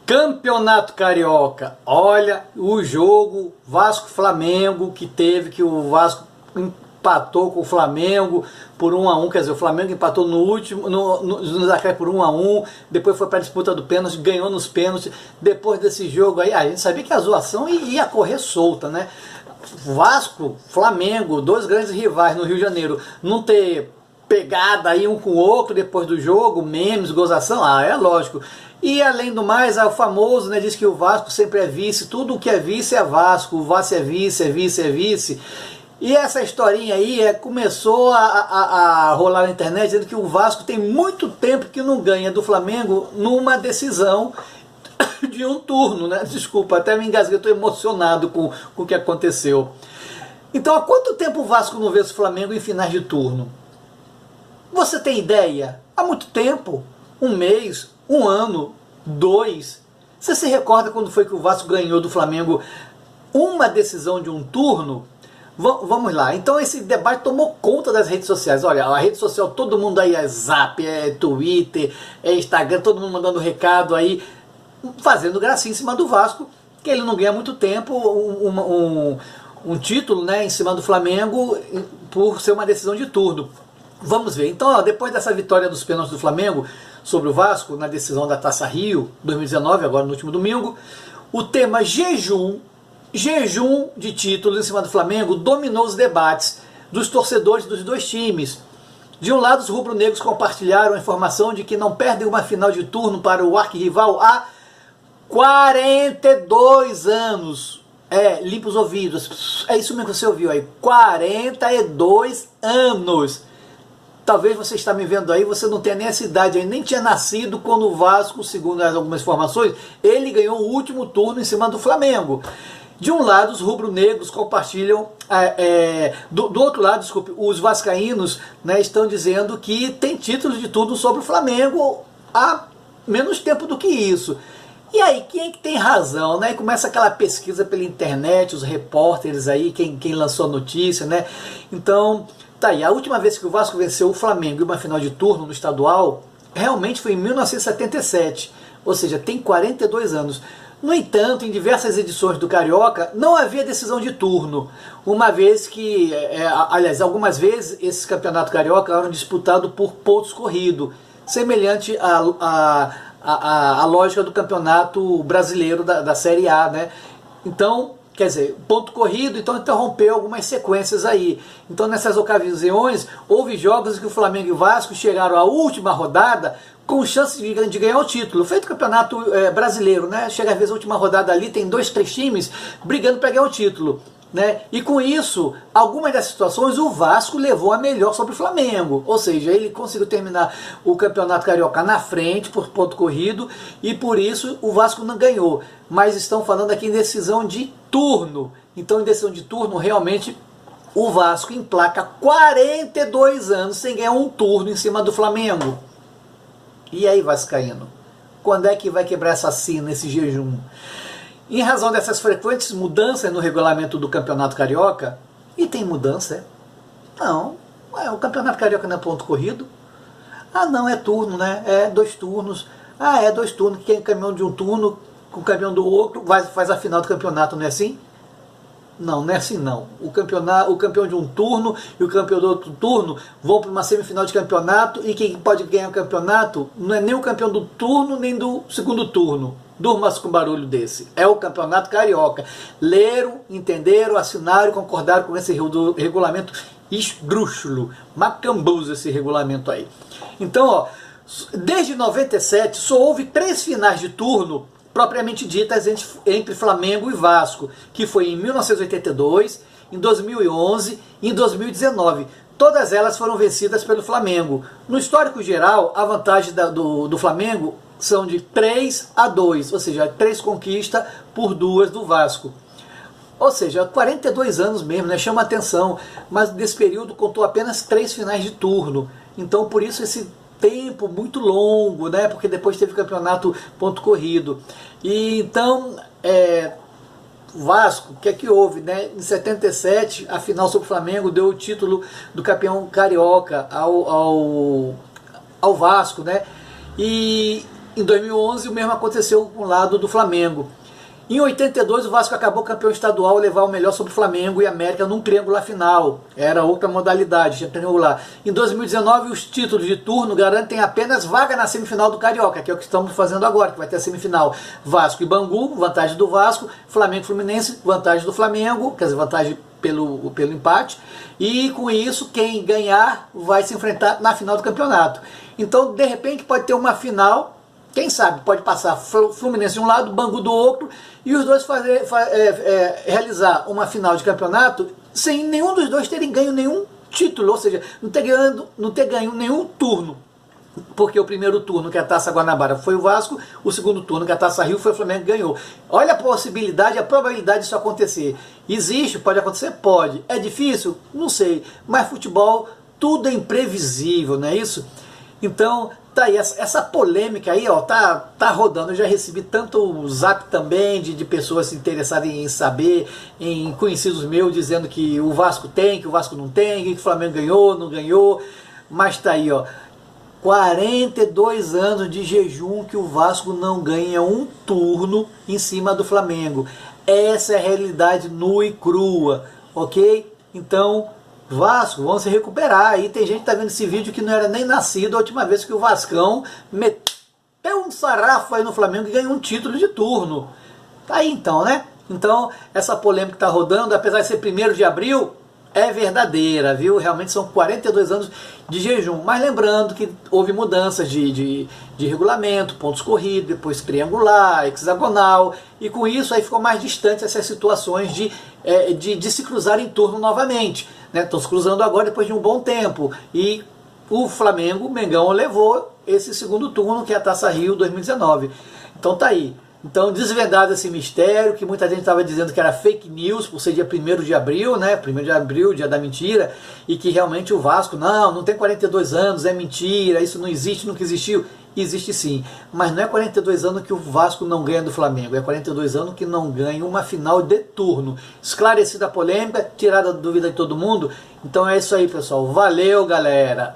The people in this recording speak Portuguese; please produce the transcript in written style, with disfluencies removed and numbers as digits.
Campeonato Carioca, olha o jogo Vasco-Flamengo que teve, que o Vasco empatou com o Flamengo por 1-1, quer dizer, o Flamengo empatou no último, nos acréscimos por 1-1, depois foi para a disputa do pênalti, ganhou nos pênaltis. Depois desse jogo aí, a gente sabia que a zoação ia correr solta, né? Vasco, Flamengo, dois grandes rivais no Rio de Janeiro, não ter pegada aí um com o outro depois do jogo, memes, gozação, é lógico. E além do mais, o famoso, né, diz que o Vasco sempre é vice, tudo o que é vice é Vasco, o Vasco é vice, é vice, é vice. E essa historinha aí começou a rolar na internet, dizendo que o Vasco tem muito tempo que não ganha do Flamengo numa decisão de um turno, né? Desculpa, até me engasguei, estou emocionado com o que aconteceu. Então, há quanto tempo o Vasco não vê o Flamengo em finais de turno? Você tem ideia? Há muito tempo. Um mês, um ano, 2. Você se recorda quando foi que o Vasco ganhou do Flamengo uma decisão de um turno? Vamos lá, então esse debate tomou conta das redes sociais. Olha, a rede social, todo mundo aí é Zap, é Twitter, é Instagram, todo mundo mandando recado aí, fazendo gracinha em cima do Vasco, que ele não ganha muito tempo, um título, né, em cima do Flamengo, por ser uma decisão de turno. Vamos ver, então depois dessa vitória dos pênaltis do Flamengo sobre o Vasco, na decisão da Taça Rio 2019, agora no último domingo, o tema jejum de títulos em cima do Flamengo dominou os debates dos torcedores dos dois times. De um lado, os rubro-negros compartilharam a informação de que não perdem uma final de turno para o arquirrival há 42 anos. Limpa os ouvidos. É isso mesmo que você ouviu aí. 42 anos. Talvez você está me vendo aí, você não tenha nem essa idade aí, nem tinha nascido quando o Vasco, segundo algumas informações, ele ganhou o último turno em cima do Flamengo. De um lado, os rubro-negros compartilham, do outro lado, desculpe, os vascaínos, né, estão dizendo que tem títulos de tudo sobre o Flamengo há menos tempo do que isso. E aí, quem é que tem razão, né? Começa aquela pesquisa pela internet, os repórteres aí, quem lançou a notícia, né? Então, tá aí, a última vez que o Vasco venceu o Flamengo em uma final de turno no estadual, realmente foi em 1977, ou seja, tem 42 anos. No entanto, em diversas edições do Carioca, não havia decisão de turno, uma vez que, aliás, algumas vezes esse campeonato carioca era disputado por pontos corridos, semelhante à lógica do campeonato brasileiro da Série A, né? Então, quer dizer, ponto corrido, então interrompeu algumas sequências aí. Então, nessas ocasiões, houve jogos em que o Flamengo e o Vasco chegaram à última rodada com chance de ganhar o título. Feito o campeonato brasileiro, né? Chega às vezes a última rodada ali, tem 2, 3 times brigando para ganhar o título, né? E com isso, algumas dessas situações, o Vasco levou a melhor sobre o Flamengo. Ou seja, ele conseguiu terminar o campeonato carioca na frente, por ponto corrido, e por isso o Vasco não ganhou. Mas estão falando aqui em decisão de turno. Então, em decisão de turno, realmente, o Vasco emplaca 42 anos sem ganhar um turno em cima do Flamengo. E aí, vascaíno, quando é que vai quebrar essa sina, esse jejum? Em razão dessas frequentes mudanças no regulamento do Campeonato Carioca, e tem mudança, Não, o Campeonato Carioca não é ponto corrido. Não, é turno, né? É 2 turnos. É 2 turnos, quem é campeão de um turno com o campeão do outro faz a final do campeonato, não é assim? Não é assim não. O campeão de um turno e o campeão do outro turno vão para uma semifinal de campeonato, e quem pode ganhar o campeonato não é nem o campeão do turno nem do segundo turno. Durma-se com barulho desse. É o Campeonato Carioca. Leram, entenderam, assinaram e concordaram com esse regulamento esdrúxulo, macambuzo esse regulamento aí. Então, desde 97 só houve 3 finais de turno propriamente ditas entre Flamengo e Vasco, que foi em 1982, em 2011 e em 2019. Todas elas foram vencidas pelo Flamengo. No histórico geral, a vantagem do Flamengo são de 3-2, ou seja, 3 conquistas por 2 do Vasco. Ou seja, 42 anos mesmo, né? Chama atenção, mas nesse período contou apenas 3 finais de turno. Então, por isso esse tempo muito longo, né? Porque depois teve campeonato ponto corrido. E então, Vasco, o que é que houve, né? Em 77, a final sobre o Flamengo deu o título do campeão carioca ao Vasco, né? E Em 2011 o mesmo aconteceu com o lado do Flamengo. Em 82 o Vasco acabou campeão estadual, levar o melhor sobre o Flamengo e América num triangular final. Era outra modalidade, tinha triangular. Em 2019 os títulos de turno garantem apenas vaga na semifinal do Carioca, que é o que estamos fazendo agora, que vai ter a semifinal Vasco e Bangu, vantagem do Vasco, Flamengo e Fluminense, vantagem do Flamengo, quer dizer, vantagem pelo empate. E com isso quem ganhar vai se enfrentar na final do campeonato. Então de repente pode ter uma final. Quem sabe pode passar Fluminense de um lado, Bangu do outro, e os dois realizar uma final de campeonato sem nenhum dos dois terem ganho nenhum título, ou seja, não ter ganho nenhum turno. Porque o primeiro turno, que é a Taça Guanabara, foi o Vasco, o segundo turno, que é a Taça Rio, foi o Flamengo que ganhou. Olha a possibilidade, a probabilidade disso acontecer. Existe? Pode acontecer? Pode. É difícil? Não sei. Mas futebol, tudo é imprevisível, não é isso? Então, tá aí, essa polêmica aí, ó, tá rodando. Eu já recebi tanto zap também de pessoas interessadas em saber, em conhecidos meus, dizendo que o Vasco tem, que o Vasco não tem, que o Flamengo ganhou, não ganhou. Mas tá aí, ó, 42 anos de jejum que o Vasco não ganha um turno em cima do Flamengo. Essa é a realidade nua e crua, ok? Então, Vasco, vão se recuperar. Aí tem gente que tá vendo esse vídeo que não era nem nascido a última vez que o Vascão meteu um sarrafo aí no Flamengo e ganhou um título de turno. Tá aí então, né? Então, essa polêmica que tá rodando, apesar de ser 1º de abril, é verdadeira, viu? Realmente são 42 anos de jejum. Mas lembrando que houve mudanças de regulamento, pontos corridos, depois triangular, hexagonal, e com isso aí ficou mais distante essas situações de se cruzar em turno novamente. Estão se cruzando agora depois de um bom tempo. E o Flamengo, o Mengão, levou esse segundo turno, que é a Taça Rio 2019. Então tá aí. Então, desvendado esse mistério, que muita gente estava dizendo que era fake news, por ser dia 1º de abril, né? 1º de abril, dia da mentira, e que realmente o Vasco, não tem 42 anos, é mentira, isso não existe, nunca existiu. Existe sim, mas não é 42 anos que o Vasco não ganha do Flamengo, é 42 anos que não ganha uma final de turno. Esclarecida a polêmica, tirada a dúvida de todo mundo. Então é isso aí, pessoal. Valeu, galera!